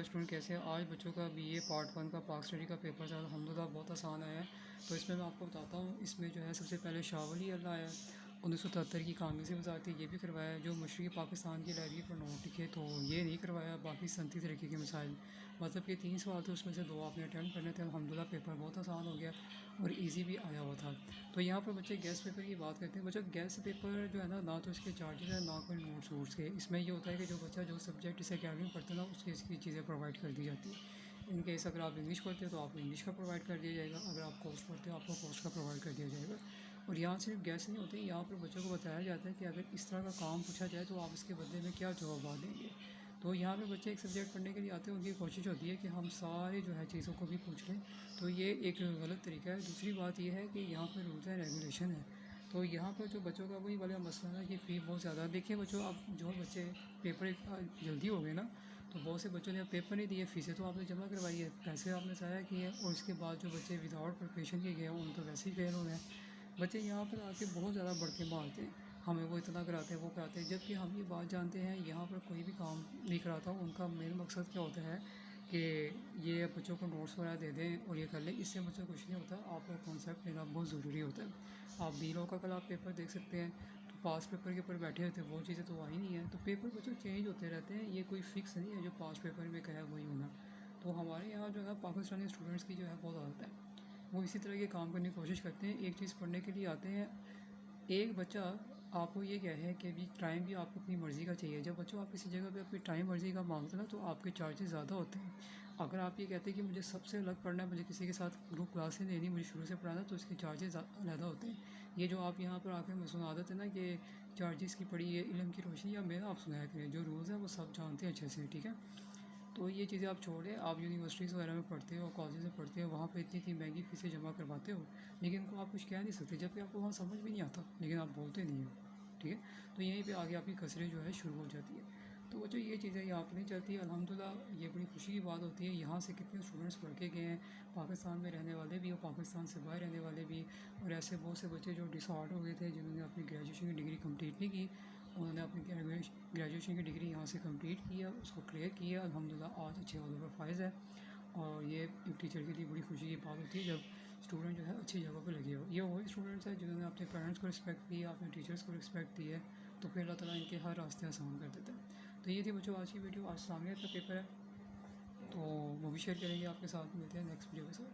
Student کیسے ہیں؟ آج بچوں کا BA پارٹ 1 کا پاک اسٹڈی کا پیپر تھا، الحمدللہ بہت آسان آیا ہے۔ تو اس میں آپ کو بتاتا ہوں، اس میں جو ہے سب سے پہلے شاہ ولی اللہ آیا 1973 کی کانگریسی وزارت یہ بھی کروایا، جو مشرقی پاکستان کی لائبریری پر نوٹ لکھے تو یہ نہیں کروایا، باقی صنعتی طریقے کے مسائل مطلب کہ 3 سوال تھے، اس میں سے 2 آپ نے اٹیمپٹ کرنے تھے۔ الحمدللہ پیپر بہت آسان ہو گیا اور ایزی بھی آیا ہوا تھا۔ تو یہاں پر بچے گیس پیپر کی بات کرتے ہیں۔ بچہ گیس پیپر جو ہے نہ تو اس کے چارجز ہیں نہ کوئی نوٹس ووٹس کے۔ اس میں یہ ہوتا ہے کہ جو بچہ جو سبجیکٹ اسے اکیڈمی میں پڑھتا ہے نا، اس کی چیزیں پرووائڈ کر دی جاتی ہیں۔ ان کیس اگر آپ انگلش پڑھتے ہو تو آپ کو انگلش کا پرووائڈ کر دیا جائے گا، اگر آپ کورس پڑھتے ہو آپ کو کورس کا پرووائڈ کر دیا جائے گا۔ اور یہاں صرف گیس نہیں ہوتے، یہاں پر بچوں کو بتایا جاتا ہے کہ اگر اس طرح کا کام پوچھا جائے تو آپ اس کے بدلے میں کیا جوابات دیں گے۔ تو یہاں پہ بچے ایک سبجیکٹ پڑھنے کے لیے آتے ہیں، ان کی کوشش ہوتی ہے کہ ہم سارے جو ہے چیزوں کو بھی پوچھ لیں، تو یہ ایک غلط طریقہ ہے۔ دوسری بات یہ ہے کہ یہاں پہ رولز اینڈ ریگولیشن ہے، تو یہاں پر جو بچوں کا وہی والا مسئلہ ہے کہ فی بہت زیادہ ہے۔ دیکھیں بچوں، اب جو بچے پیپر جلدی ہو گئے نا، تو بہت سے بچوں نے اب پیپر نہیں دیے، فیسیں تو آپ نے جمع کروائی ہے، پیسے آپ نے ضائع کیے ہیں، اور اس کے بعد جو بچے وداؤٹ پریپریشن کے گئے ہیں ان تو ویسے ہی فیل ہو گئے ہیں۔ بچے یہاں پر آ کے بہت زیادہ بڑھ کے مارتے ہیں، ہمیں وہ اتنا کراتے ہیں وہ کراتے ہیں، جبکہ ہم یہ بات جانتے ہیں یہاں پر کوئی بھی کام نہیں کراتا۔ ان کا مین مقصد کیا ہوتا ہے کہ یہ بچوں کو نوٹس وغیرہ دے دیں اور یہ کر لیں، اس سے بچوں کو کچھ نہیں ہوتا۔ آپ کا کانسیپٹ لینا بہت ضروری ہوتا ہے۔ آپ بیلو کا کل آپ پیپر دیکھ سکتے ہیں، تو پاس پیپر کے اوپر بیٹھے ہوتے ہیں، وہ چیزیں تو آئی نہیں ہیں۔ تو پیپر بچوں چینج ہوتے رہتے ہیں، یہ کوئی فکس نہیں ہے جو پاس پیپر میں کہا ہے وہی ہونا۔ تو ہمارے یہاں جو ہے پاکستانی اسٹوڈنٹس کی جو ہے بہت عادت ہے، وہ اسی طرح کے کام کرنے کی کوشش کرتے ہیں۔ ایک چیز پڑھنے کے لیے آتے ہیں، ایک بچہ آپ کو یہ کہے کہ بھی ٹائم بھی آپ کو اپنی مرضی کا چاہیے۔ جب بچوں آپ کسی جگہ پہ اپنی ٹائم مرضی کا مانگتے ہیں نا، تو آپ کے چارجز زیادہ ہوتے ہیں۔ اگر آپ یہ کہتے ہیں کہ مجھے سب سے الگ پڑھنا ہے، مجھے کسی کے ساتھ گروپ کلاسیں لینی، مجھے شروع سے پڑھانا، تو اس کے چارجز علیحدہ ہوتے ہیں۔ یہ جو آپ یہاں پر آ کے مسئلہ عادت ہے نا کہ چارجز کی پڑی ہے علم کی روشنی، یا میرا آپ سنایا کریں، جو رولز ہیں وہ سب جانتے ہیں اچھے سے، ٹھیک ہے۔ تو یہ چیزیں آپ چھوڑ دیں، آپ یونیورسٹیز وغیرہ میں پڑھتے ہو، کالجز میں پڑھتے ہو، وہاں پہ اتنی مہنگی فیسیں جمع کرواتے ہو، لیکن ان کو آپ کچھ کہہ نہیں سکتے، جبکہ آپ کو وہاں سمجھ بھی نہیں آتا، لیکن آپ بولتے نہیں ہو، ٹھیک ہے۔ تو یہیں پہ آگے آپ کی کسریں جو ہے شروع ہو جاتی ہے۔ تو وہ جو یہ چیزیں یہاں پہ نہیں چلتی، الحمدللہ یہ بڑی خوشی کی بات ہوتی ہے۔ یہاں سے کتنے اسٹوڈنٹس پڑھ کے گئے ہیں، پاکستان میں رہنے والے بھی اور پاکستان سے باہر رہنے والے بھی، اور ایسے بہت سے بچے جو ڈسہارٹ ہو گئے تھے، جنہوں نے اپنی گریجویشن کی ڈگری کمپلیٹ نہیں کی، انہوں نے اپنی گریجویشن کی ڈگری یہاں سے کمپلیٹ کیا، اس کو کلیئر کیا، الحمدللہ آج اچھے عہدوں پر فائز ہے۔ اور یہ ایک ٹیچر کے لیے بڑی خوشی کی بات ہوتی ہے جب اسٹوڈنٹ جو ہے اچھی جگہ پہ لگے ہو۔ یہ وہی اسٹوڈنٹس ہیں جنہوں نے اپنے پیرنٹس کو رسپیکٹ دی ہے، اپنے ٹیچرس کو رسپیکٹ دی ہے، تو پھر اللہ تعالیٰ ان کے ہر راستے آسان کر دیتا ہے۔ تو یہ تھی بچوں آج کی ویڈیو۔ آج سامعیت کا پیپر ہے، تو وہ بھی شیئر کریں گے آپ کے ساتھ، ملتے ہیں نیکسٹ ویڈیو کے ساتھ۔